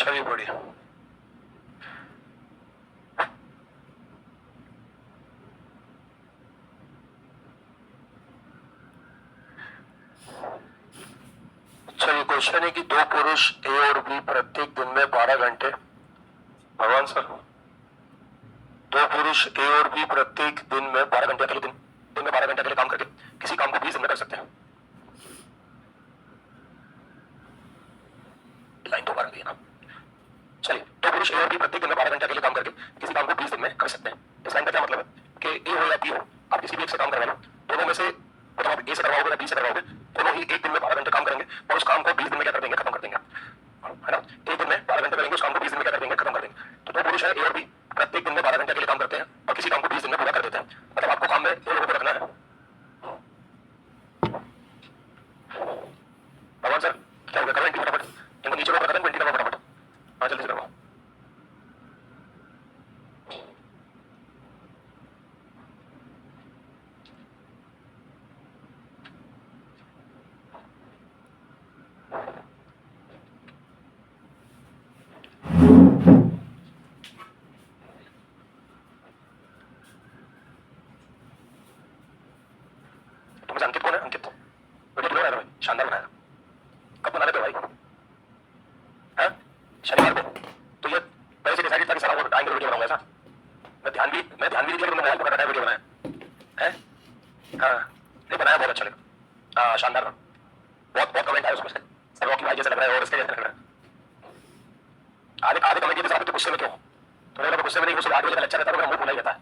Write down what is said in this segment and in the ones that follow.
चलिए बढ़िया। चलिए क्वेश्चन है कि दो पुरुष ए और बी प्रत्येक दिन में 12 घंटे, भगवान सर, दो पुरुष ए और बी प्रत्येक दिन में 12 घंटे अकेले दिन में 12 घंटे अकेले काम करके किसी काम को 20 दिन में कर सकते हैं। लाइन तो है ना। चलिए, दो पुरुष ए और बी प्रत्येक दिन में 12 घंटे अकेले काम करके किसी काम को 20 दिन में कर सकते हैं। इस लाइन का क्या मतलब है कि ए हो या बी हो, आप किसी भी एक से काम करवा लो, दोनों में से मतलब आप ए से करवाओगे या बी से करवाओगे, दोनों ही एक दिन में 12 घंटे काम करेंगे और उस काम को 20 दिन में क्या कर देंगे, खत्म कर देंगे, है ना। एक दिन में 12 घंटे करेंगे, उस काम को 20 दिन में क्या कर देंगे, खत्म कर देंगे। तो दो पुरुष है ए और बी प्रत्येक दिन में 12 घंटे अकेले काम करते हैं और किसी काम को 20 दिन में पूरा कर देते हैं। मतलब आपको काम में दो लोगों को रखना है। भगवान सर क्या होगा, करो एंट्री फटाफट, इनको नीचे लोग एंट्री करवाओ फटाफट। हाँ जल्दी से करवाओ। तुम्हें अंकित कौन है? अंकित वीडियो क्यों बनाया भाई? शानदार बनाया। कब बना लेते हो भाई? हैं? शनिवार को? तो ये पहले से डिसाइडेड था कि सारा वो एंगल वीडियो बनाऊंगा ऐसा? मैं ध्यान भी नहीं दिया कि तुमने मोबाइल पर बनाया वीडियो बनाया है? हाँ नहीं बनाया, बहुत अच्छा लगा। हाँ शानदार ना, बहुत कमेंट आया उसमें से, सर रॉकी भाई जैसा लग रहा है और इसके जैसा लग रहा है। आधे कमेंट ये थे, तो गुस्से में क्यों? थोड़े लोग गुस्से में नहीं, गुस्से 8 बजे का लेक्चर रहता है तो मेरा मुंह खुला ही रहता है।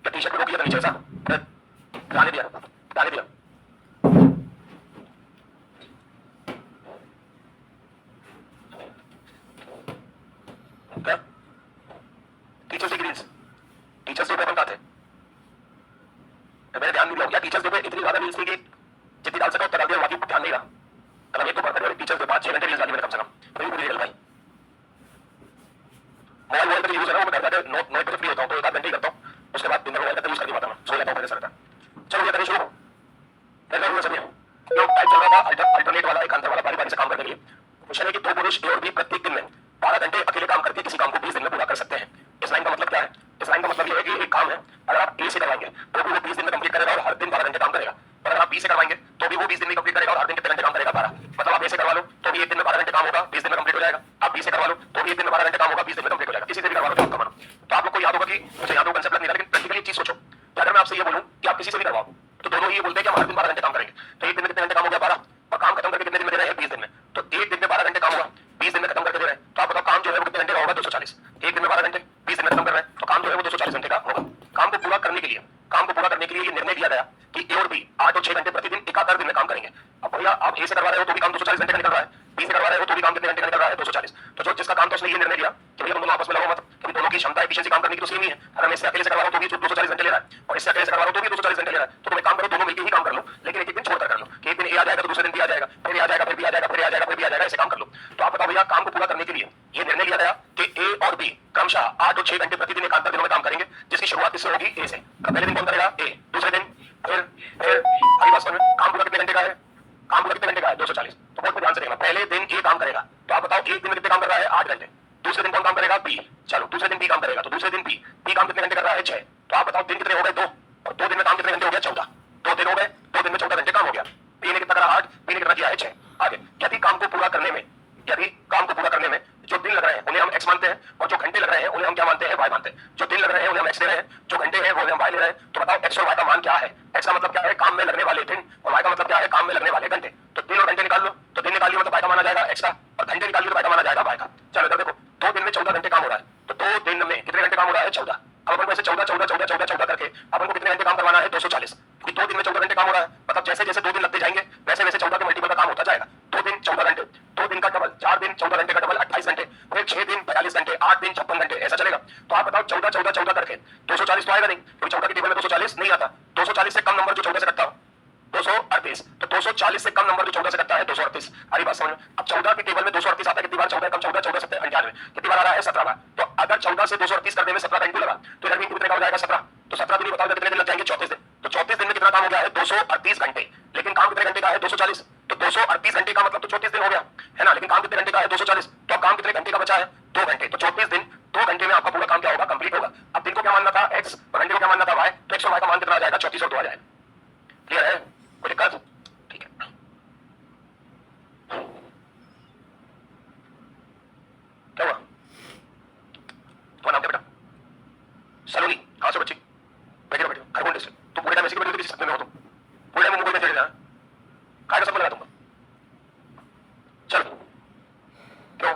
टी शर्ट रोक दिया था नीचे ऐसा, गाने दिया क्या? टीचर्स डे की रील्स, टीचर्स डे पे अपन कहाँ थे? मैंने ध्यान नहीं दिया क्या? टीचर्स डे पे इतनी ज्यादा रील्स थी कि जितनी डाल सका उतना डाल दिया, बाकी ध्यान नहीं रहा। कल एक तो पढ़ते टीचर्स डे 5-6 घंटे रील्स डाली मैंने कम से कम, तो ये रियल भाई। मोबाइल का यूज है ना, मैं घर जाकर 9 बजे फ्री होता हूँ तो 1 आध घंटे ही करता हूँ, उसके बाद दिन में मोबाइल का यूज कर नहीं पाता, मैं सो जाता हूँ पहले से रहता। चलो ये करें शुरू, टाइप चल रहा था अल्टरनेट वाला, एक अंतर वाला, बारी बारी से काम करने के लिए। क्वेश्चन है कि दो पुरुष ए और बी प्रत्येक दिन में 12 घंटे अकेले काम करके किसी काम को 20 दिन में पूरा कर सकते हैं। इस लाइन का मतलब क्या है? इस लाइन का मतलब ये है कि एक काम है, अगर आप ए से करवाएंगे तो भी वो 20 दिन में कंप्लीट करेगा और हर दिन 12 घंटे काम करेगा। और अगर आप बी से करवाएंगे तो भी वो 20 दिन में कंप्लीट करेगा और हर दिन कितने घंटे काम करेगा, 12। मतलब आप ए से करवा लो तो भी एक दिन में 12 घंटे काम होगा, 20 दिन में कंप्लीट हो जाएगा। आप बी से करवा लो तो भी एक दिन में 12 घंटे काम होगा, 20 दिन में कंप्लीट हो जाएगा। किसी से भी करवा लो तो आपका मानो। तो आप लोग को याद होगा कि मुझे याद होगा कंसेप्ट नहीं था, लेकिन प्रैक्टिकली एक चीज सोचो कि अगर मैं आपसे ये बोलूं कि आप किसी से भी करवाओ तो दोनों ही बोलते हैं कि हम हर दिन 12 घंटे काम करेंगे, तो एक दिन में कितने घंटे काम हो गया, 12, और काम खत्म करके कितने दिन में दे रहे हैं, 20 दिन में। तो एक दिन में 12 घंटे काम होगा, 20 दिन में खत्म करके दे रहे हैं, तो आप बताओ काम जो है वो कितने घंटे का होगा, 240। एक दिन में 12 घंटे 20 दिन में खत्म कर रहे हैं तो काम जो है वो 240 घंटे का होगा। काम को पूरा करने के लिए ये निर्णय लिया गया कि ए और बी 8 और 6 घंटे प्रतिदिन एकाधार दिन में काम करेंगे। अब भैया आप ए से करवा रहे हो तो भी काम 240 घंटे का निकल रहा है, बी से करवा रहे हो तो भी काम कितने घंटे का निकल रहा है, 240। तो जो जिसका काम, तो उसने ये निर्णय लिया कि भैया हम दोनों आपस में लड़ो मत, क्योंकि दोनों की क्षमता एफिशिएंसी काम करने की तो सेम ही है। अगर मैं इससे अकेले से करवा रहा हूं तो भी 240 घंटे ले रहा है और इससे अकेले से करवा रहा हूं तो भी 240 घंटे ले रहा है, तो तुम एक काम करो, दोनों मिलकर ही काम कर लो, लेकिन एक दिन छोड़कर कर लो, कि एक दिन ए आ जाएगा तो दूसरे दिन बी आ जाएगा, फिर ए आ जाएगा, फिर बी आ जाएगा, फिर ए आ जाएगा, फिर बी आ जाएगा, ऐसे काम कर लो। तो आप बताओ भैया, काम को पूरा करने के लिए ये निर्णय लिया गया कि ए और बी क्रमशः 8 और 6 घंटे प्रतिदिन एकाधार दिनों में काम करेंगे, जिसकी शुरुआत किससे होगी, ए से। पहले दिन कौन करेगा, ए, दूसरे दिन फिर आगे बात समझ में, काम पूरा कितने घंटे का है, काम पूरा कितने घंटे का है, 240। तो बहुत ध्यान से देखना, पहले दिन ए काम करेगा, तो आप बताओ एक दिन में कितने काम कर रहा है, 8 घंटे। दूसरे दिन कौन काम करेगा, बी। चलो दूसरे दिन बी काम करेगा, तो दूसरे दिन बी काम कितने घंटे कर रहा है, 6। तो आप बताओ दिन कितने हो गए, 2, और 2 दिन में काम कितने घंटे हो गया, 14। 2 दिन हो गए, 2 दिन में 14 घंटे काम हो गया। बी ने कितना करा, 8, बी ने कितना किया है, 6। आगे यदि काम को पूरा करने में जो दिन लग रहे हैं उन्हें हम x मानते हैं, और जो घंटे लग रहे हैं उन्हें हम क्या मानते हैं, y मानते हैं। जो दिन लग रहे हैं उन्हें हम x ले रहे हैं, जो घंटे हैं वो हम y ले रहे हैं। तो बताओ x और y का मान क्या है? x का मतलब क्या है, काम में लगने वाले दिन, और y का मतलब क्या है, काम में लगने वाले घंटे। तो दिन और घंटे निकाल लो, तो दिन निकालिए मतलब y का माना जाएगा x का, और घंटे निकालिए तो y का माना जाएगा y का। चलो इधर देखो, 2 दिन में 14 घंटे काम हो रहा है, तो 2 दिन में कितने घंटे काम हो रहा है, 14। अब अपन को ऐसे 14 करके अपन को कितने घंटे काम करवाना है, 240, क्योंकि 2 दिन में 14 घंटे काम हो रहा है। मतलब जैसे जैसे 2 दिन लगते जाएंगे वैसे वैसे 14 के मल्टीपल का काम होता जाएगा। 2 दिन 14 घंटे, 2 दिन का डबल, 4 दिन 14 घंटे का डबल 28 घंटे, फिर 6 दिन 42 घंटे, 8 दिन 56 घंटे, ऐसा चलेगा। तो आप बताओ 14 करके 240 तो आएगा नहीं, क्योंकि 14 की टेबल में 240 नहीं आता। 240 से कम नंबर जो 14 से कटता हो, 238। तो 240 से कम नंबर जो 14 से कटता है, 238। अरे बात समझ में। अब 14 की टेबल में 238 आता है, कितनी बार 14 कम 14, 14 7 98, कितनी बार आ रहा है, 17 बार। तो अगर 14 से 238 करने में 17 घंटे लगा तो इधर भी कितने का हो जाएगा 17। तो 17 दिन बताओ कितने दिन लग जाएंगे 34 दिन। तो 34 दिन में कितना काम हो गया है 238 घंटे। लेकिन काम कितने घंटे का है 240। तो 238 घंटे का मतलब तो 34 दिन हो गया है ना। लेकिन काम कितने घंटे का है 240। तो अब काम कितने घंटे का बचा है 2 घंटे। तो 34 दिन 2 घंटे में आपका पूरा काम क्या होगा कंप्लीट होगा। अब दिन को क्या मानना था x और घंटे को क्या मानना था y। तो x और y का मान कितना आ जाएगा 34 और 2 आ जाएगा। क्लियर है कोई दिक्कत। ठीक है क्या हुआ तुम्हारा नाम क्या बेटा सलोनी। कहां से बच्ची बैठे बैठे घर बोल तुम पूरे टाइम ऐसे बैठे किसी सपने में हो तुम पूरे टाइम मोबाइल में चले जाना काय का सपना लगा तुमको। चलो क्यों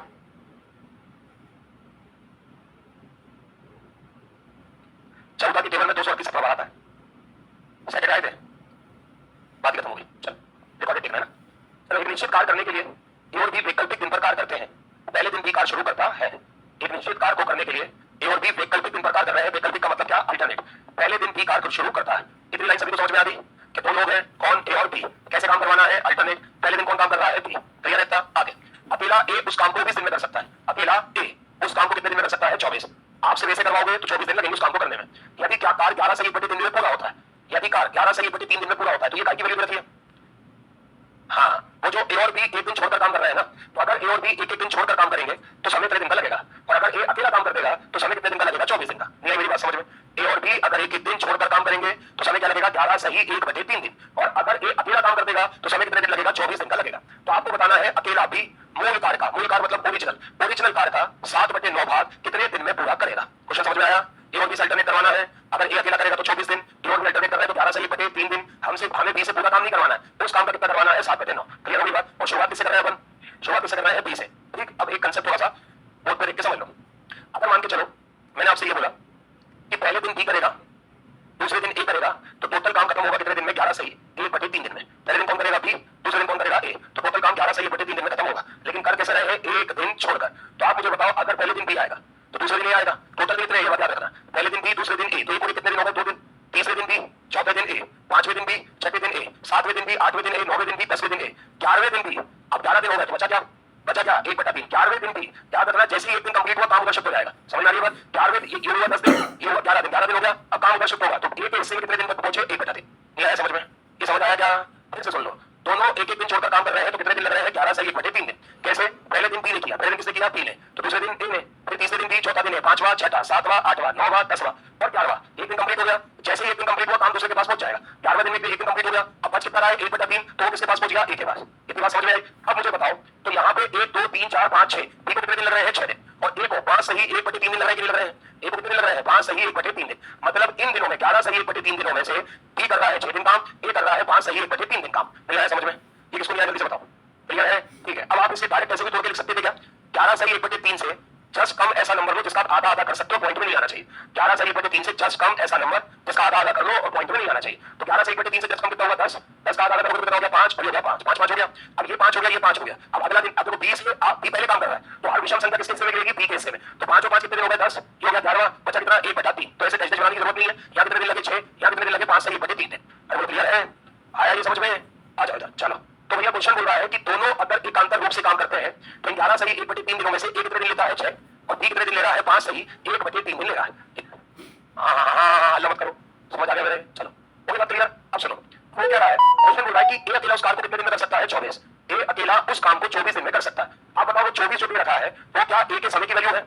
चौथा की टेबल में 238 सपना आता है सेकंड आए थे बात खत्म होगी। चल देखो आगे देखना है ना। चलो एक निश्चित कार्य करने के लिए ए और बी वैकल्पिक दिन पर कार्य करते हैं। पहले दिन बी कार्य शुरू करता है। एक निश्चित कार्य को करने के लिए ए और बी वैकल्पिक दिन पर कार्य कर रहे हैं। वैकल्पिक का मतलब क्या अल्टरनेट। पहले दिन बी कार्य शुरू करता है। इतनी लाइन सभी को समझ में आ गई कि दो लोग हैं कौन ए और बी कैसे काम करवाना है अल्टरनेट। पहले दिन कौन काम कर रहा है बी क्लियर रहता आगे। अकेला ए उस काम को 20 दिन में कर सकता है। अकेला ए उस काम को कितने दिन में कर सकता है 24। आपसे वैसे करवाओगे तो 24 दिन लगेंगे उस काम को करने में। यदि क्या कार्य 11 से 1/3 दिन में पूरा होता है। यदि कार्य 11 से 1/3 दिन में पूरा होता है तो ये काय की वैल्यू रहती है। हाँ वो जो ए और बी एक दिन छोड़कर काम कर रहे हैं ना। तो अगर ए और बी एक दिन छोड़कर काम करेंगे तो समय कितने दिन का लगेगा। और अगर ए अकेला काम कर देगा तो समय कितने दिन का लगेगा 24 दिन का। नहीं मेरी बात समझ में। ए और बी अगर एक दिन छोड़कर काम करेंगे तो समय क्या लगेगा 11 सही 1/3 दिन। और अगर ए अकेला काम कर देगा तो समय कितने दिन लगेगा 24 दिन का लगेगा। तो आपको बताना है अकेला बी मूल कार्य का मूल कार्य मतलब ओरिजिनल कार्य का 7/9 भाग कितने दिन में पूरा करेगा। क्वेश्चन समझ में आया। ए और बी से अल्टरनेट करवाना है। अगर ए अकेला करेगा तो 24 दिन ए और बी अल्टरनेट कर रहा है तो 11 से 1/3 दिन। हमें बी से पूरा काम नहीं करवाना है तो उस काम का कितना करवाना है 7/9। क्लियर होगी बात। और शुरुआत किससे कर रहे हैं अपन शुरुआत किससे कर रहे हैं बी से। ठीक अब एक कंसेप्ट थोड़ा सा बोर्ड पे देख के समझ लो। अगर मान के चलो मैंने आपसे ये बोला कि पहले दिन बी करेगा दूसरे दिन ए करेगा तो टोटल काम खत्म होगा कितने दिन में 11 सही 1/3 दिन में। पहले दिन कौन करेगा बी दूसरे दिन कौन करेगा ए तो टोटल काम 11 सही 1/3 दिन में खत्म होगा। लेकिन कर कैसे रहे एक दिन छोड़कर। तो आप मुझे बताओ अगर पहले दिन बी आएगा तो दूसरे दिन ए आएगा। टोटल दिन कितने याद रखना। पहले दिन बी दूसरे दिन ए तो ये पूरे कितने दिन हो गए 2 दिन। तीसरे दिन बी चौथे दिन ए पांचवें दिन बी छठे दिन ए सातवें दिन बी आठवें दिन ए नौवें दिन बी 10वें दिन ए 11वें दिन बी। अब 11 दिन हो गए तो बचा क्या 1/3। 11वें दिन बी याद रखना जैसे ही एक दिन कंप्लीट हुआ काम शिफ्ट हो जाएगा। समझ आ रही बात। 11वें ये हुआ 10 दिन ये हुआ 11 दिन हो गया। अब काम शिफ्ट होगा तो ए के हिस्से में कितने दिन तक पहुंचे 1/3। नहीं आया समझ में। ये समझ आया क्या फिर से सुन लो। दोनों एक दिन छोड़कर काम कर रहे हैं तो कितने दिन लग रहे हैं 11 से 1/3 दिन। कैसे पहले दिन बी ने किया पहले दिन किसने किया बी ने तो दूसरे दिन ए ने फिर तीसरे दिन बी चौथा दिन है 5वां 6वां 7वां 8वां 9वां 10वां और 11वां। एक दिन कंप्लीट हो गया। जैसे ही एक दिन कंप्लीट हुआ काम दूसरे के पास पहुंच जाएगा। 11वें दिन में एक दिन कंप्लीट हो गया। अब बच कितना रहा है 1/3 तो वो किसके पास पहुंच गया ए के पास। इतनी बात समझ में आई। अब मुझे बताओ तो यहाँ पे 1 2 3 4 5 6 बी को कितने दिन लग रहे हैं 6 दिन और ए को 5 सही 1/3 दिन लग रहे हैं। लग रहे हैं ए को कितने लग रहे हैं 5 सही 1/3 दिन। मतलब इन दिनों में 11 सही 1/3 दिनों में से बी कर रहा है 6 दिन काम ए कर रहा है 5 सही 1/3 दिन काम। नहीं आया समझ में। ये किसको नहीं आया जल्दी से बताओ। क्लियर है ठीक है। अब आप इसे डायरेक्ट ऐसे भी तोड़ के लिख सकते थे क्या 11 सही 1/3 से जस्ट कम ऐसा नंबर लो जिसका आधा आधा कर सकते हो पॉइंट में नहीं आना चाहिए। 11 से 1/3 से जस्ट कम ऐसा नंबर जिसका आधा आधा कर लो और पॉइंट में नहीं आना चाहिए। तो 11 से 1/3 से जस्ट कम कितना होगा 10 10 का आधा आधा करोगे कितना हो गया 5 और ये हो गया 5 5 हो गया। अब ये 5 हो गया ये 5 हो गया। अब अगला दिन अब देखो 20 में आप बी पहले काम कर रहा है तो हर विषम संख्या किसके हिस्से में गिरेगी बी के हिस्से में। तो 5 और 5 कितने दिन हो गए 10 ये हो गया 11वां बचा कितना 1/3। तो ऐसे डैश बनाने की जरूरत नहीं है। यहाँ कितने दिन लगे 6 यहाँ कितने दिन लगे 5 से 1/3 दिन। अरे क्लियर है आया ये समझ में आ जाओ चलो। तो भैया क्वेश्चन बोल रहा है कि दोनों अगर एकांतर रूप से काम करते हैं तो 11 सही 1/3 दिनों में से एक कितने दिन लेता है 6 और बी कितने दिन ले रहा है 5 सही 1/3 दिन ले रहा है। हाँ अल्लाह मत करो समझ आ गया मेरे। चलो कोई बात क्लियर। अब सुनो वो कह रहा है क्वेश्चन बोल रहा है कि ए अकेला उस काम को कितने दिन में कर सकता है 24। ए अकेला उस काम को 24 दिन में कर सकता है। आप बताओ वो 24 जो दे रखा है वो क्या ए के समय की वैल्यू है।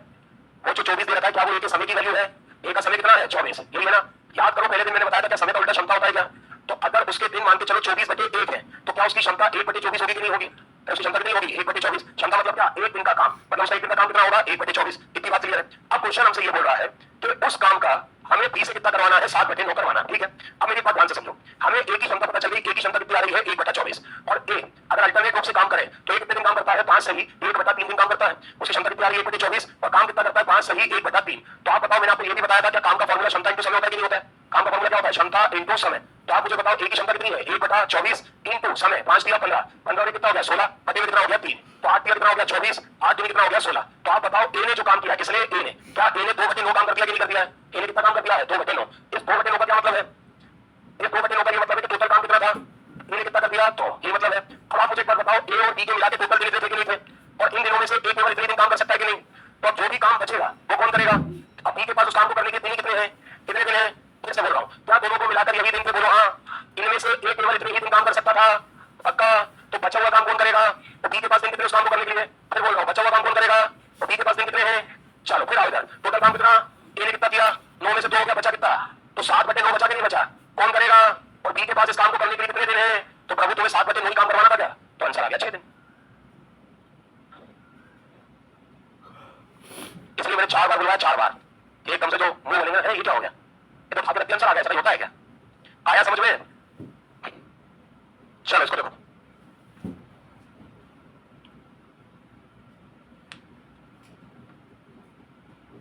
वो जो 24 दे रखा है क्या वो ए के समय की वैल्यू है। ए का समय कितना है 24 यही है ना। याद करो पहले दिन मैंने बताया था क्या समय का उल्टा क्षमता होता है क्या। तो अगर उसके दिन मान के चलो 24/1 है तो क्या उसकी क्षमता 1/24 होगी कि नहीं होगी। उसकी क्षमता कितनी होगी 1/24। क्षमता मतलब क्या एक दिन का काम मतलब उसका एक दिन का काम कितना होगा 1/24। इतनी बात क्लियर है। अब क्वेश्चन हमसे ये बोल रहा है कि उस काम का हमें बी से कितना करवाना है 7/9 करवाना। ठीक है अब मेरी बात ध्यान से समझो। हमें ए की क्षमता पता चल गई। ए की क्षमता कितनी आ रही है 1/24 और ए अगर अल्टरनेट रूप से काम करे तो ए कितने दिन काम करता है 5 सही 1/3 दिन काम करता है। उसकी क्षमता कितनी आ रही है 1/24 और काम कितना करता है 5 सही 1/3। तो आप बताओ मैंने आपको ये भी बताया था क्या काम का फॉर्मूला क्षमता इंटू समय होता है कि नहीं होता है। काम का फॉर्मूला क्या होता है क्षमता इंटू समय। तो आप मुझे बताओ ए की क्षमता कितनी है 1/24 इंटू समय 5 दिया 15 15 कितना हो गया 16 बटे में कितना हो गया 3 तो 8 कितना हो गया 24 8 दिन कितना हो गया 16। तो आप बताओ ए ने जो काम किया किसने ए ने क्या ए ने 2/9 काम कर दिया कि नहीं कर दिया है। ए ने कितना काम कर दिया है 2/9। इस 2/9 का क्या मतलब है इस 2/9 का ये मतलब है कि टोटल काम कितना था ए ने कितना कर दिया तो ये मतलब है। अब आप मुझे एक बार बताओ ए और बी के मिला के टोटल दिन थे कि नहीं थे और इन दिनों में से एक केवल इतने दिन काम कर सकता है कि नहीं। तो जो भी काम बचेगा वो कौन करेगा दिन ही कितने हैं, कितने दिन हैं, फिर से बोल रहा हूँ, क्या दोनों को मिलाकर यही दिन थे, बोलो हाँ, इनमें से एक केवल इतने ही दिन काम कर सकता था, पक्का, तो बचा हुआ काम कौन करेगा, तो बी के पास दिन कितने उस काम को करने के लिए, फिर बोल रहा हूँ बचा हुआ काम कौन करेगा, तो बी के पास दिन कितने हैं, चलो फिर आओ इधर, टोटल काम कितना, ए ने कितना किया, 9 में से 2 हो गया, बचा कितना, तो 7/9 बचा कि नहीं बचा, कौन करेगा, और बी के पास इस काम को करने के लिए कितने दिन है, तो प्रभु तुम्हें 7/9 ही काम करवाना था क्या, तो आंसर आ गया 6 दिन। इसलिए मैंने 4 बार बुलाया, 4 बार, एकदम से जो मुंह बोलेंगे ये क्या हो गया, ये तो भागवत आंसर आ गया, ऐसा होता है क्या, आया समझ में, चलो इसको देखो,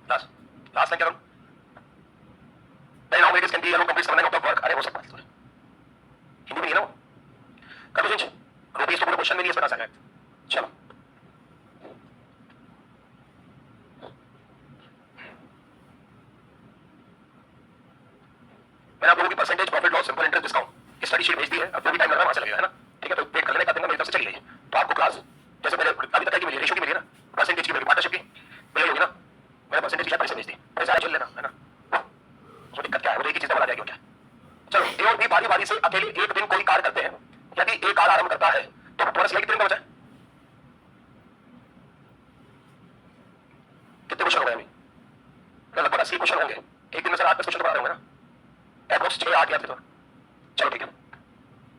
लास्ट लास्ट क्या करूं, now ladies can be alone complete समझने का वर्क, अरे वो सब बात है हिंदी में ही ना, कर दो रूपी इसको पूरे क्वेश्चन में नहीं बता सका, चलो मैंने आप लोगों की percentage profit loss simple interest discount study sheet भेज दी है, अब जो भी टाइम लग रहा है वहां से लगेगा, है ना, ठीक है, तो वेट कर लेने का दिन मेरी तरफ से चली गई है, तो आपको क्लास जैसे मेरे अभी तक की मिली, रेशियो की मिली ना, परसेंटेज की मिली, पार्टनरशिप की मिली होगी ना, मैंने परसेंटेज की पैसे भेज दी, पैसा चल लेना, है ना, उसमें दिक्कत क्या है, वो एक ही चीज बता जाएगी क्या, चलो ए और बी बारी बारी से अकेले एक दिन कोई कार्य करते हैं, यदि ए कार्य आरंभ करता है तो तुम्हारा सिलाई कितने दिन का बचा है, कितने क्वेश्चन हो गए अभी, लगभग 80 क्वेश्चन होंगे, एक दिन में से 8-10 क्वेश्चन बना रहे होंगे ना, एप्रोक्स 6-8 या तो चलो ठीक है,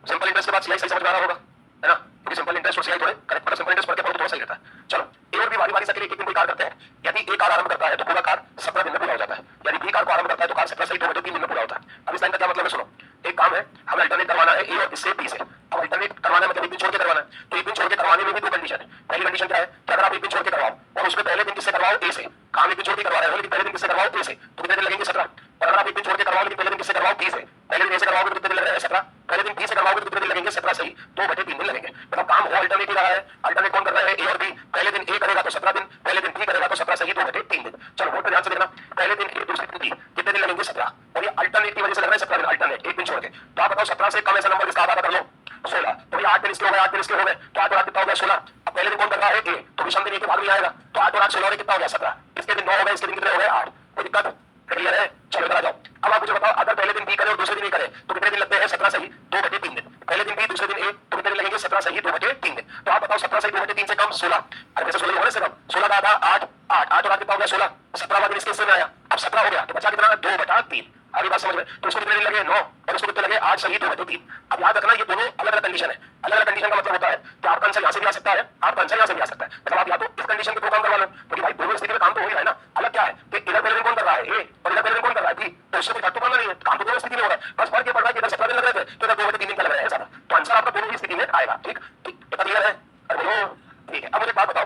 सिंपल इंटरेस्ट के बाद सीआई सही समझ में आ रहा होगा, है ना, क्योंकि सिंपल इंटरेस्ट और सीआई थोड़े करेक्ट, मतलब सिंपल इंटरेस्ट पढ़ के पढ़ो तो थोड़ा सही रहता है, चलो ए और बी बारी बारी से अकेले एक दिन कोई कार्य करते हैं, यदि ए कार्य आरंभ करता है तो पूरा कार्य 17 दिन में पूरा हो जाता है, यदि बी कार्य को आरंभ करता है तो कार्य 17 सही 2 3 दिन में पूरा होता है। अब इस लाइन का क्या मतलब है, सुनो, एक काम है हमें अल्टरनेट करवाना है ए और इससे बी से, अब अल्टरनेट करवाना मतलब एक दिन छोड़ के करवाना है, तो एक दिन छोड़ के करवाने में भी 2 कंडीशन है, पहली कंडीशन क्या है कि अगर आप एक दिन छोड़ के करवाओ और उसमें पहले दिन किससे करवाओ ए से, काम एक दिन छोड़ के करवा रहे हो लेकिन पहले दिन किससे करवाओ ए से, तो कितने दिन लगेंगे 17, और अगर आप एक दिन छोड़ के करवाओ लेकिन पहले दिन किससे करवाओ बी से, पहले दिन ए से करवाओगे तो कितने दिन लग रहे हैं 17, पहले दिन बी से करवाओगे तो कितने दिन लगेंगे 17 सही 2/3 दिन लगेंगे, मतलब काम हो अल्टरनेट ही रहा है, अल्टरनेट कौन कर रहा है ए और बी, पहले दिन ए करेगा तो 17 दिन, पहले दिन बी करेगा तो 17 सही 2/3 दिन, चलो बोर्ड पे ध्यान से देखना, पहले दिन ए दूसरे दिन बी कितने दिन लगेंगे 17, और ये अल्टरनेट की वजह से लग रहा है 17 दिन अल्टरनेट एक दिन छोड़ के, तो आप बताओ 17 से कम ऐसा नंबर जिसका आधा कर लो 16, तो ये 8 दिन इसके हो गए, 8 दिन इसके हो गए, तो 8 और 8 कितना हो गया 16, अब पहले दिन कौन कर रहा है ए, तो विषम दिन ए के भाग में आएगा, तो 8 और 8 16 कितना हो गया 17, इसके दिन 9 हो गए, इसके दिन कितने हो गए 8, कोई दिक्कत क्लियर है, चलो इधर आ जाओ, अब आप मुझे बताओ अगर पहले दिन बी करे और दूसरे दिन ए करे तो कितने दिन लगते हैं 17 सही 2/3 दिन, पहले दिन बी दूसरे दिन ए तो कितने दिन लगेंगे 17 सही 2/3 दिन, तो आप बताओ 17 सही 2/3 से कम 16, अरे वैसे 16 होने से कम 16 का आधा 8 8 और 8 कितना हो गया 16, 17वां दिन इसके हिस्से में आया, अब 17 हो गया तो बचा कितना 2/3, आगे बात समझ में, तो इसको कितने दिन लगे 9 और इसको कितने लगे 8 सही 2/3, अब याद रखना ये दोनों अलग अलग कंडीशन है, अलग अलग कंडीशन का मतलब होता है कि आपका आंसर यहाँ से भी आ सकता है, आपका आंसर यहाँ से भी आ सकता है, मतलब आप या तो इस कंडीशन के दो काम करवा लो, क्योंकि भाई दोनों स्थिति में काम तो हो ही रहा है ना, अलग क्या है कि इधर पहले दिन कौन कर रहा है ए और इधर पहले दिन कौन कर रहा है बी, तो इससे कोई घट तो करना नहीं है, काम तो दोनों स्थिति में हो रहा है, बस फर्क ये पड़ रहा है कि इधर 17 दिन लग रहे थे तो इधर 2/3 दिन का लग रहा है ज्यादा, तो आंसर आपका दोनों ही स्थिति में आएगा, ठीक ठीक क्लियर है, अरे बोलो ठीक है। अब मुझे बात बताओ,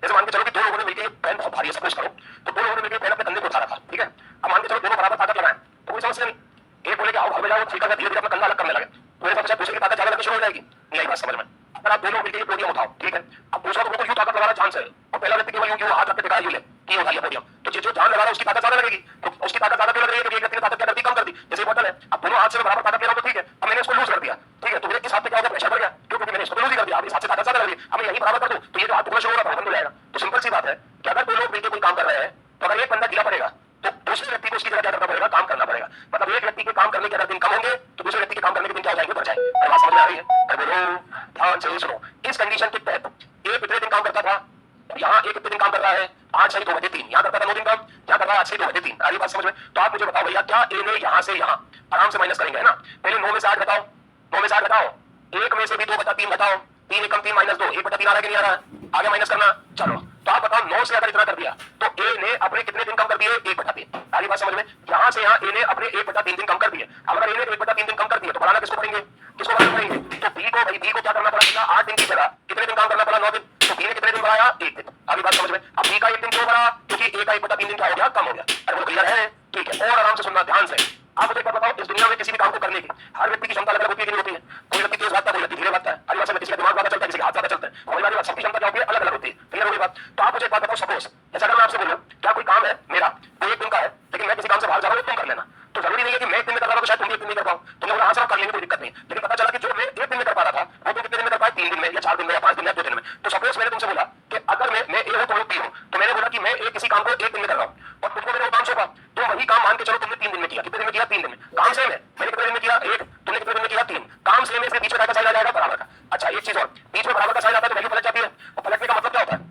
जैसे मान के चलो कि दो लोगों ने मिलकर पेन बहुत भारी है सपोज करो, तो दो लोगों ने मिलकर पेन अपने कंधे को उठा रखा, ठीक है, अब मान के चलो दोनों बराबर ताकत लगाएं तो कोई समस्या नहीं, एक बोले कि आओ भाग जाओ ठीक है, धीरे धीरे अपना कंधा अलग करने लगे, तो मेरे साथ दूसरे की ताकत ज्यादा लगनी शुरू हो जाएगी, नहीं बात समझ में, अगर आप दोनों मिलकर पोडियम उठाओ, ठीक है, अब दूसरा को यूं ताकत लगाना चांस है और पहला व्यक्ति केवल यूं हाथ रख के दिखा यूं ले कि उठा लिया पोडियम, तो जो जान लगा रहा है उसकी ताकत ज्यादा लगेगी, तो उसकी ताकत ज्यादा क्यों लग रही है, क्योंकि एक व्यक्ति ने ताकत क्या कर दी कम कर दी, जैसे बोतल है, अब दोनों हाथ से मैं बराबर ताकत ले रहा हूं तो ठीक है, अब मैंने इसको लूज कर दिया, ठीक है, तो मेरे इस हाथ पे क्या हो गया प्रेशर बढ़ गया, क्योंकि मैंने इसको लूज ही कर दिया, अब इस हाथ से ताकत ज्यादा लग रही है, अब मैं यही बराबर कर दूं तो ये जो हाथ टुकड़ा शुरू होगा बंद हो जाएगा, तो सिंपल सी बात है कि अगर दो लोग मिलकर कोई काम कर रहे हैं तो अगर एक बंदा ढीला पड़ेगा तो दूसरे व्यक्ति को उसकी जगह क्या करना पड़ेगा, काम करना पड़ेगा, मतलब एक व्यक्ति के काम करने के अगर दिन कम होंगे तो दूसरे व्यक्ति के काम करने के दिन क्या हो जाएंगे, बढ़ जाएंगे, बात समझ में आ रही है, ध्यान से सुनो, इस कंडीशन के तहत एक कितने दिन काम करता था, यहाँ एक कितने दिन काम कर रहा है 8 सही 2/3, यहाँ करता था 9 दिन काम, यहाँ कर रहा है 8 सही 2/3, आगे बात समझ में, तो आप मुझे बताओ भैया क्या ए ने यहाँ से यहाँ आराम से माइनस करेंगे, है ना, पहले 9 में से 8 घटाओ, 9 में से 8 घटाओ, 1 में से भी 2/3 घटाओ, 3 एकम 3 -2 1/3 आ रहा है कि नहीं आ रहा है, आगे माइनस करना, चलो तो आप बताओ 9 से अगर इतना कर दिया तो ए ने अपने कितने दिन कम कर दिए 1/3, आगे बात समझ में, यहाँ से यहाँ ए ने अपने 1/3 दिन कम कर दिए, अगर ए ने 1/3 दिन कम कर दिए तो बढ़ाना किसको पड़ेंगे, किसको बढ़ाना पड़ेंगे, तो बी को, भाई बी को क्या करना पड़ा 8 दिन की जगह कितने दिन काम करना पड़ा 9 दिन, तो बी ने कितने दिन बढ़ाया 1 दिन, आगे बात समझ में, अब बी का 1 दिन क्यों बढ़ा, क्योंकि ए का 1/3 दिन क्या हो गया कम हो गया, अरे वो क्लियर है, ठीक है, और आराम से सुनना ध्यान से, आप मुझे बताओ इस दुनिया में किसी भी काम को करने की हर व्यक्ति की क्षमता अलग अलग होती है कि नहीं होती है, कोई व्यक्ति तेज भागता है, कोई व्यक्ति धीरे भागता है, हर बात में किसी का दिमाग ज्यादा चलता है, किसी का हाथ ज्यादा चलता है, हमारी बात सबकी क्षमता क्या होती है अलग अलग होती है, क्लियर होगी बात, तो आप मुझे एक बात बताओ, सपोज जैसे अगर मैं आपसे बोलूं क्या कोई काम है मेरा वो 1 दिन का है लेकिन मैं किसी काम से बाहर जा रहा हूं तुम कर लेना, तो जरूरी नहीं है कि मैं 1 दिन में कर रहा हूं तो शायद तुम भी 1 दिन में कर पाओ, तुमने बोला हां सर कर लेंगे कोई दिक्कत नहीं, लेकिन पता चला कि जो मैं 1 दिन में कर पा रहा था वो तुम कितने दिन में कर पाए 3 दिन में या 4 दिन में या 5 दिन में या 2 दिन में, तो सपोज मैंने तुमसे बोला कि अगर मैं ए हूं तो बी हूं, तो मैंने बोला कि मैं किसी काम को 1 दिन में कर रहा हूं और तुमको मैंने वो काम सौंपा, तुम वही काम मान किया, कितने दिन में किया? 3 दिन में। काम सेम है, मैंने कितने दिन में किया? 1, तुमने कितने दिन में किया? 3। काम सेम है, इसलिए बीच में का साइन आ जाएगा बराबर का। अच्छा एक चीज और, बीच में बराबर का साइन आता है तो वैल्यू पलट जाती है, और पलटने का मतलब क्या होता है?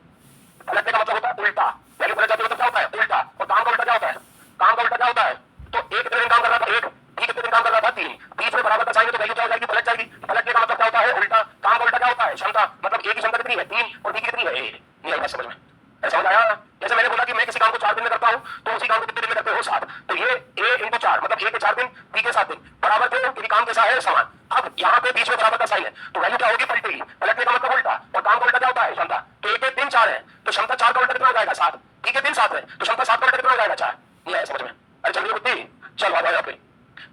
पलटने का मतलब होता है उल्टा। वैल्यू पलट जाती है तो क्या होता है? उल्टा। और काम का उल्टा क्या होता है? काम का उल्टा क्या होता है? तो एक कितने दिन काम कर रहा था? 1, बी कितने दिन काम कर रहा था? 3। बीच में बराबर का साइन है तो वैल्यू क्या हो जाएगी? पलट जाएगी। पलटने का मतलब क्या होता है? उल्टा। काम का उल्टा क्या होता है? क्षमता। मतलब ए की क्षमता कितनी है? 3, और बी की कितनी है? 1। नहीं आई बात समझ में? समझ आया? जैसे मैंने बोला कि मैं किसी काम को 4 दिन में करता हूं, तो उसी काम को कितने दिन में करते हो? 7। तो ये a × 4 मतलब a के 4 दिन, b के 7 दिन बराबर क्यों? क्योंकि काम कैसा है? समान। अब यहाँ पे बीच में बराबर का साइन है तो वैल्यू क्या होगी? पलटेगी। पलटने का मतलब उल्टा, और काम का उल्टा क्या होता है? क्षमता। तो a के दिन 4 है तो क्षमता 4 का उल्टा कितना हो जाएगा? 7। b के दिन 7 है तो क्षमता 7 का उल्टा कितना हो जाएगा? 4। नहीं आया समझ में? अरे चल रही बुद्धि, चल आ जाओ यहाँ पे।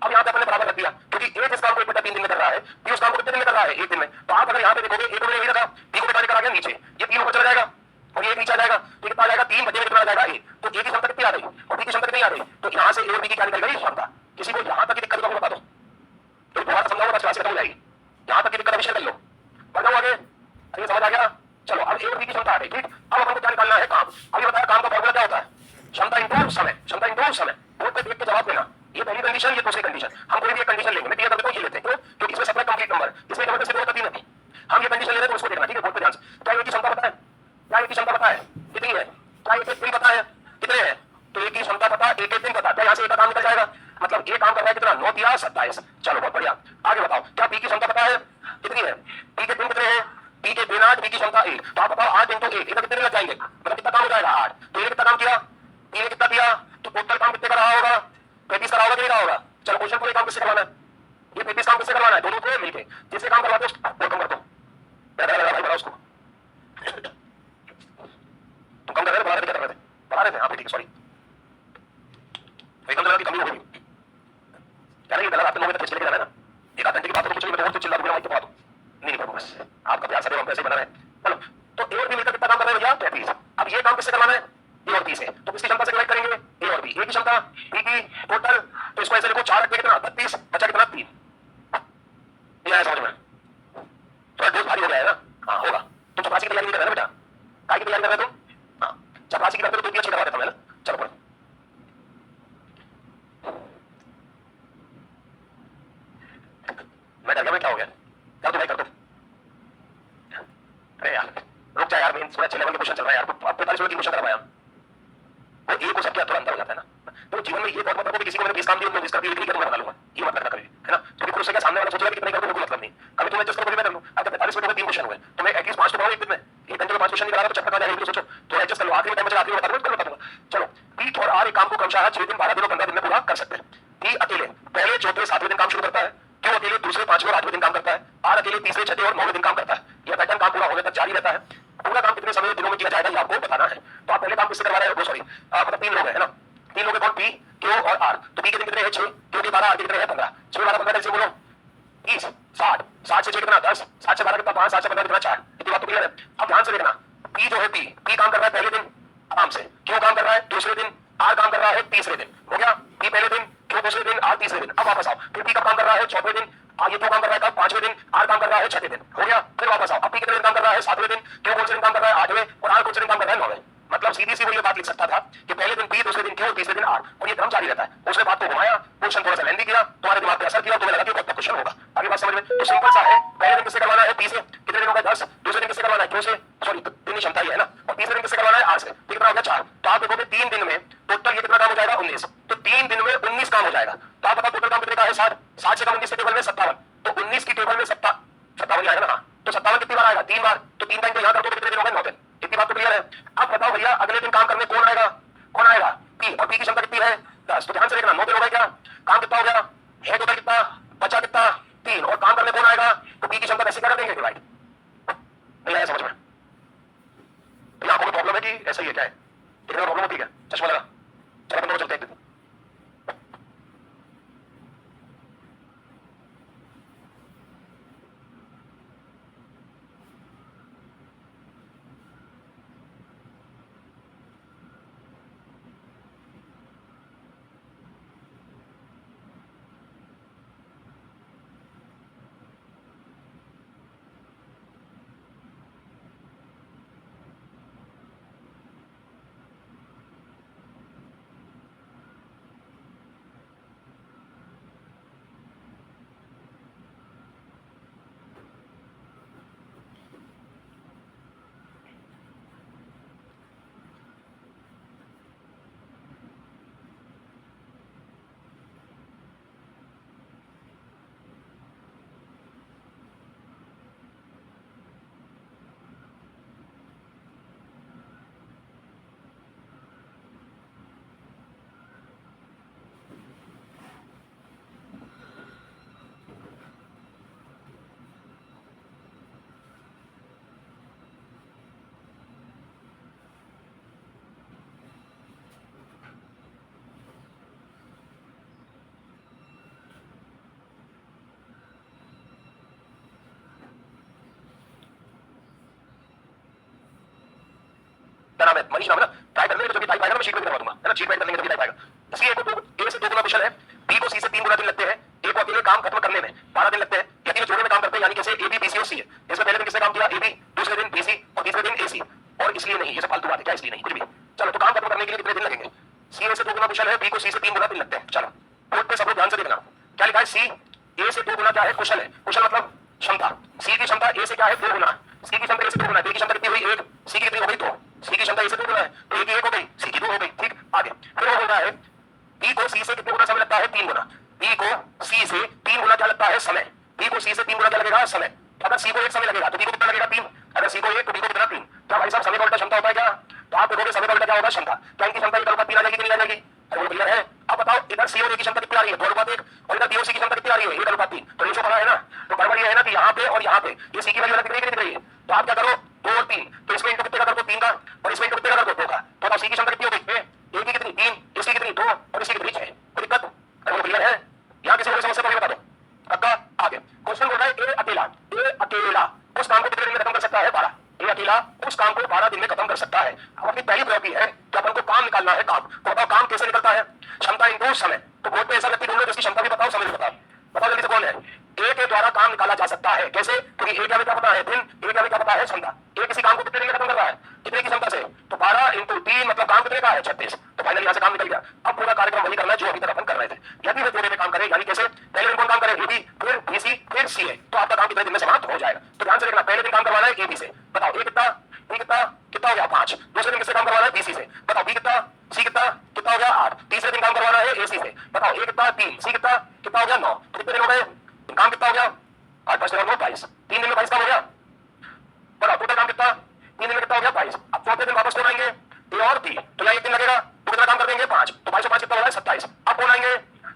अब यहाँ पे अपने बराबर रख दिया, क्योंकि a जिस काम को 1/3 दिन में कर रहा है, b उस काम को कितने दिन में कर रहा है? 1 दिन में। तो आप अगर यहाँ पे देखोगे a को यही रखा, b को बता लेकर आ गया नीचे, ये 3 ऊपर चला जाएगा और ये नीचे आ जाएगा, तो कितना आ जाएगा? 3 बचे में कितना आ जाएगा? 1। तो a की क्षमता कितनी आ रही और b की क्षमता कितनी आ रही? तो यहाँ से a और b की क्या निकल गई? क्षमता। किसी को यहाँ तक की दिक्कत बता दो तो दोबारा समझाऊंगा, बस क्लास खत्म हो जाएगी। यहाँ तक की दिक्कत अभी शेयर कर लो, बढ़ाओ आगे। अरे समझ आ गया? चलो अब a और b की क्षमता आ गई, ठीक। अब हमको क्या निकालना है? काम। अभी बताया काम का फॉर्मूला क्या होता है? क्षमता इंटू समय। क्षमता इंटू समय। बोर्ड पे देख के जवाब देना। ये पहली कंडीशन, ये दूसरी कंडीशन। हम कोई भी एक कंडीशन लेंगे, मैं दिया करके तो ये लेते हैं, क्यों? क्योंकि इसमें सबका कंप्लीट नंबर, इसमें नंबर से 2 होता 3 नहीं। हम ये कंडीशन ले रहे हैं तो उसको देखना, ठीक है? बोर्ड पे ध्यान से। क्या ये की क्षमता पता है? क्या एक की क्षमता पता है? कितनी है? क्या एक दिन पता है? कितने हैं? तो एक की क्षमता पता, एक दिन पता। क्या यहाँ से एक काम निकल जाएगा? मतलब एक काम कर रहा है कितना? 9 या 27। चलो बहुत बढ़िया, आगे बताओ। क्या बी की क्षमता पता है? कितनी है? बी के दिन कितने हैं? बी के दिन 8, बी की क्षमता 1। तो आप बताओ 8 × 1 इधर कितने दिन लग जाएंगे? मतलब कितना काम हो जाएगा? 8। तो ये कितना काम किया? बी ने कितना किया? तो टोटल काम कितने का रहा होगा? 35 का रहा होगा कि नहीं रहा होगा? चलो क्वेश्चन को काम किससे करवाना है? ये 35 काम किससे करवाना है? दोनों को मिलके। जिससे काम करवाते हो वो कम कर दो, भाई बड़ा उसको तुम कम कर रहे थे, बढ़ा रहे थे, क्या कर रहे थे? बढ़ा रहे थे, हाँ ठीक है, सॉरी। एकदम जगह की कमी हो गई क्या? नहीं गलत, आपने 9 बजे तक लेके जाना है ना। एक आध घंटे की बात तो कुछ नहीं, मैं बहुत चिल्ला दूंगा, माइक पे बात नहीं नहीं बस आपका प्यार सदैव हम पैसे बना रहे हैं। चलो तो ए और बी मिलकर कितना काम कर रहे हैं भैया? 33। अब ये काम किससे करवाना है? ए और बी से। तो किसकी क्षमता से डिवाइड करेंगे? ए और बी। ए की क्षमता, बी की टोटल, तो इसको ऐसे लिखो 4 8 कितना? 32, बचा कितना? 3। ये आया समझ में? थोड़ा डोज भारी हो गया है ना? हाँ होगा। तुम चपरासी की तैयारी नहीं कर रहे ना बेटा? काय की तैयारी कर रहे हो तुम? हाँ चपरासी की करते तो 2 भी अच्छी करवा देता मैं ना। चलो पढ़ो। मैं डर गया, मैं क्या हो गया? कर दो भाई, कर दो। अरे यार रुक जा यार, मेन थोड़ा अच्छे लेवल के क्वेश्चन चल रहा है यार। तो 45 मिनट की क्वेश्चन करवाया, वो एक को सबके थोड़ा अंतर हो जाता है ना। तो जीवन में ये बहुत मतलब है कि किसी को मैंने 20 काम दिए, मैं 20 कर दिए, लेकिन मैं बना लूंगा, ये मत करना कभी, है ना? क्योंकि फिर उससे क्या सामने वाला सोचेगा कि कितना कर दूं, कोई मतलब नहीं। कभी तुम्हें एडजस्ट करो, मैं कर लूं। अगर 45 मिनट में 3 क्वेश्चन हुए तो मैं एटलीस्ट 5 तो बनाऊं एक दिन में। एक घंटे में 5 क्वेश्चन नहीं करा तो चक्कर आ जाएगा, सोचो थोड़ा एडजस्ट कर लो। आखिरी में टाइम बचा, आखिरी में बता दूंगा, कल बता दूंगा। चलो पी और आर एक काम को क्रमशः 6 दिन, 12 दिन और 15 दिन में पूरा कर सकते हैं। पी अकेले पहले, चौथे, 7वें दिन काम शुरू करता है। क्यों अकेले? दूसरे, 5वें और 8वें दिन काम करता है। आर अकेले तीसरे, छठे और 9वें दिन काम करता है। यह पैटर्न काम पूरा होने तक जारी रहता है। पूरा काम कितने समय दिनों में किया जाएगा ये आपको बताना है। तो आप पहले काम किससे करवा रहे हो? सॉरी मतलब 3 लोग हैं, है ना? 3 लोग हैं कौन? पी, क्यू और आर। तो पी के दिन कितने हैं? 6, क्यू के 12, आर के कितने हैं? 15। 6 12 15 से बोलो 30, 60, 60 से 6 कितना? 10, 60 से 12 कितना? 5, 7 से 15 कितना? 4। इतनी बात तो क्लियर है। अब ध्यान से देखना, पी जो है, पी काम कर रहा है पहले दिन आराम से, क्यू काम कर रहा है दूसरे दिन, आर काम कर रहा है तीसरे दिन। हो गया? पी पहले दिन, क्यू दूसरे दिन, आर तीसरे दिन। अब वापस आओ, फिर पी कब काम कर रहा है? चौथे दिन, ये क्यू काम कर रहा है कब? 5वें दिन, आर काम कर रहा है 6ठे दिन। हो गया? फिर वापस आओ, अब पी कितने दिन काम कर रहा है? 7वें दिन, क्यू कौन से दिन काम कर रहा है? 8वें, और आर कौन से दिन काम कर रहा है? 9वें। मतलब सीधी सी वो ये बात लिख सकता था कि पहले दिन पी, दूसरे दिन क्यू, तीसरे दिन आर, और ये क्रम जारी रहता है। उसने बात को घुमाया, क्वेश्चन थोड़ा सा लेंदी किया, तुम्हारे दिमाग पे असर किया, तुम्हें लगा कि बहुत क्वेश्चन होगा। आगे बात समझ में? तो सिंपल सा है, पहले दिन किससे करवाना है? पी से। कितने दिन हो गए? 10। दूसरे दिन किससे करवाना है? क्यू से, सॉरी दिन की क्षमता ही है ना। और तीसरे दिन किससे करवाना है? आर से। तो कितना हो गया? 4। तो आप देखोगे 3 दिन में टोटल ये कितना काम हो जाएगा? 19। तो 3 दिन में 19 काम हो जाएगा। तो आप बताओ टोटल काम कितने का है? 60। 60 से कम 19 के टेबल में 57। तो 19 की टेबल में 57 आएगा ना? तो 57 कितनी बार आएगा? 3 बार। तो 3 टाइम तो यहाँ कर दो तो कितने दिन हो गए? 9 दिन। इतनी बात तो क्लियर है। अब बताओ भैया अगले दिन काम करने कौन आएगा? कौन आएगा? पी। और पी की क्षमता कितनी है? 10। तो ध्यान से देखना, 9 दिन हो गए क्या? काम कितना हो गया? है टोटल कितना? बचा कितना? 3। और काम करने कौन आएगा? तो पी की क्षमता कैसे कर देंगे डिवाइड? नहीं आया समझ में? आंखों में प्रॉब्लम है कि ऐसा ही है? क्या है? देखने में प्रॉब्लम होती है? चश्मा लगा? चलो अपन दोनों चलते हैं। है, मनीष नाम है ना, ट्राई करने के जो भी टाइप आएगा मैं शीट में करवा दूंगा, है ना, शीट में करने के जो भी टाइप आएगा। इसलिए ए से 2 गुना कुशल है, बी को सी से 3 गुना दिन लगते हैं, ए को अकेले काम खत्म करने में 12 दिन लगते हैं, यदि वे जोड़े में काम करते हैं, यानी कैसे ए बी बी सी और सी है। इसमें पहले दिन किसने काम किया, ए बी, दूसरे दिन बी सी और तीसरे दिन ए सी। और इसलिए नहीं, ये सब फालतू बात है, क्या इसलिए नहीं, कुछ भी। चलो तो काम खत्म करने के लिए कितने दिन लगेंगे, सी ए से 2 गुना कुशल है, बी को सी से 3 गुना दिन लगते हैं। चलो बोर्ड पे सब लोग ध्यान से देखना, क्या लिखा है, सी ए से 2 गुना क्या है, कुशल है, कुशल मतलब क्षमता, सी की क्षमता ए से क्या है 2 गुना, सी की क्षमता ए से 2 गुना, बी की क्षमता कितनी हुई 1, सी की कितनी हो गई 2, सी की क्षमता ए से 2 गुना है तो ए की 1 हो गई, सी की 2 हो गई, ठीक। आगे फिर हो रहा है बी को सी से कितने गुना समय लगता है 3 गुना, बी को सी से 3 गुना क्या लगता है समय, बी को सी से 3 गुना क्या लगेगा समय। अगर सी को 1 समय लगेगा तो बी को कितना लगेगा 3, अगर सी को 1 तो बी को कितना 3। क्या भाई साहब समय का उल्टा क्षमता होता है क्या, तो आप देखोगे समय का उल्टा क्या होगा क्षमता, क्या इनकी क्षमता एक अनुपात 3 आ जाएगी कि नहीं आ जाएगी, अरे वो क्लियर है। अब बताओ इधर सी और ए की क्षमता कितनी आ रही है 2 अनुपात 1 और इधर बी और सी की क्षमता कितनी आ रही है 1 अनुपात 3, तो रेशो बड़ा है ना। तो गड़बड़ ये है ना कि यहाँ पे और यहाँ पे ये सी की वैल्यू अलग दिख रही है, तो आप क्या करो 2 और 3, तो इसमें इनको कितने का कर दो 3 का और इसमें इनको कितने का कर दो 2 का, तो बताओ सी की क्षमता कितनी हो गई, ए की कितनी 3, इसकी कितनी 2 और इसकी कितनी 6, कोई दिक्कत, अरे वो क्लियर है। यहाँ किसी को समस्या बता दो पक्का। आगे क्वेश्चन बोल रहा है ए अकेला उस काम को कितने दिन में खत्म कर सकता है 12, ए अकेला उस काम को 12 दिन में खत्म कर सकता है। अब अपनी पहली प्रयोगी है कि अपन को काम निकालना है, काम तो बताओ काम कैसे निकलता है, क्षमता इनटू समय। तो बोर्ड पे ऐसा व्यक्ति ढूंढो जिसकी क्षमता भी बताओ समय भी बताओ, बताओ जल्दी से कौन है। ए के द्वारा काम निकाला जा सकता है कैसे, क्योंकि ए क्या पता है दिन, ए क्या पता है क्षमता, ए किसी काम को कितने दिन में खत्म कर रहा है कितने की क्षमता से, तो 12 इंटू 3 मतलब काम कितने का है 36, तो फाइनली यहाँ से काम निकल गया। अब पूरा कार्यक्रम वही करना है जो अभी तक अपन कर रहे थे, यदि वे जोड़े में काम करें यानी कैसे, पहले दिन कौन काम करे ए बी, फिर बी सी, फिर सी ए, तो आपका काम कितने दिन में समाप्त हो जाएगा। तो ध्यान से देखना, पहले दिन काम करवाना है ए बी से, बताओ ए कितना, बी कितना कितना हो गया 5, दूसरे दिन किससे काम करवाना है बी सी से, बताओ बी कितना, सी कितना कितना हो गया 8, तीसरे दिन काम करवाना है ए सी से, बताओ ए कितना 3, सी कितना कितना हो गया 9, तो कितने दिन हो गए, काम कितना हो गया 8 5 9 22, 3 दिन में 22 काम हो गया, बताओ टोटल काम कितना 3 दिन में कितना हो गया 22। अब चौथे दिन वापस कौन आएंगे ए और बी, तो यहाँ 1 दिन लगेगा, तो कितना काम कर देंगे 5, तो 22 और 5 कितना हो रहा है 27। अब कौन आएंगे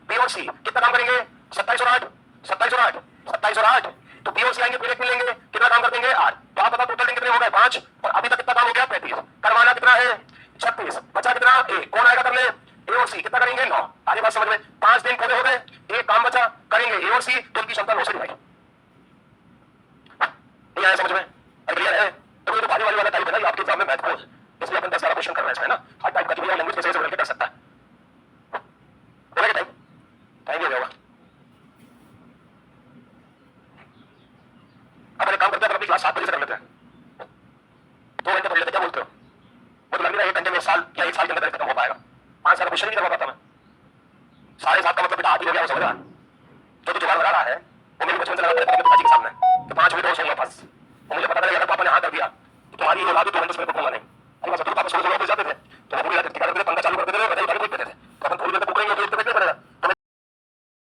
बी और सी, कितना काम करेंगे 27 और 8, 27 और 8, 27 और 8, तो बी और सी आएंगे फिर 1 दिन लेंगे, कितना काम कर देंगे 8, तो आप बताओ टोटल दिन कितने हो गए 5 और अभी तक कितना काम हो गया 35, करवाना कितना है 36, बचा कितना ए, कौन आएगा करने ए और सी, कितना करेंगे 9। आगे बात समझ में, 5 दिन पूरे हो गए, एक काम बचा करेंगे ए और सी, तो उनकी क्षमता 9 से डिवाइड, नहीं आया समझ में, क्लियर है। तो ये तो भारी वाला टाइप है ना, ये आपके एग्जाम में महत्वपूर्ण है, इसलिए अपन 10 11 क्वेश्चन कर रहे हैं इसमें ना, हर टाइप का जो लैंग्वेज कैसे बदल के कर सकता है, बोलेगा टाइम ही हो जाएगा। अब एक काम करते हैं, अपनी क्लास 7 बजे से कर लेते हैं, 2 घंटे पढ़ लेते, क्या बोलते हो, वो तो लग रहा है 1 घंटे में साल या 1 साल के अंदर खत्म हो पाएगा, 5 साल क्वेश्चन नहीं करवा पाता मैं, 7.5 का मतलब बेटा आधी हो गया, समझ रहा जो जुगाड़ लगा रहा है वो मेरे बचपन से लगा पड़ता है पिताजी के सामने कि 5 मिनट और सोऊंगा बस, तो मुझे पता लगा अगर पापा ने हाँ कर दिया तो तुम्हारी औलाद 2 घंटे में पकड़ूंगा नहीं, अरे बस तो पापा 16 बजे जाते थे तो वो पूरी रात क्या करते थे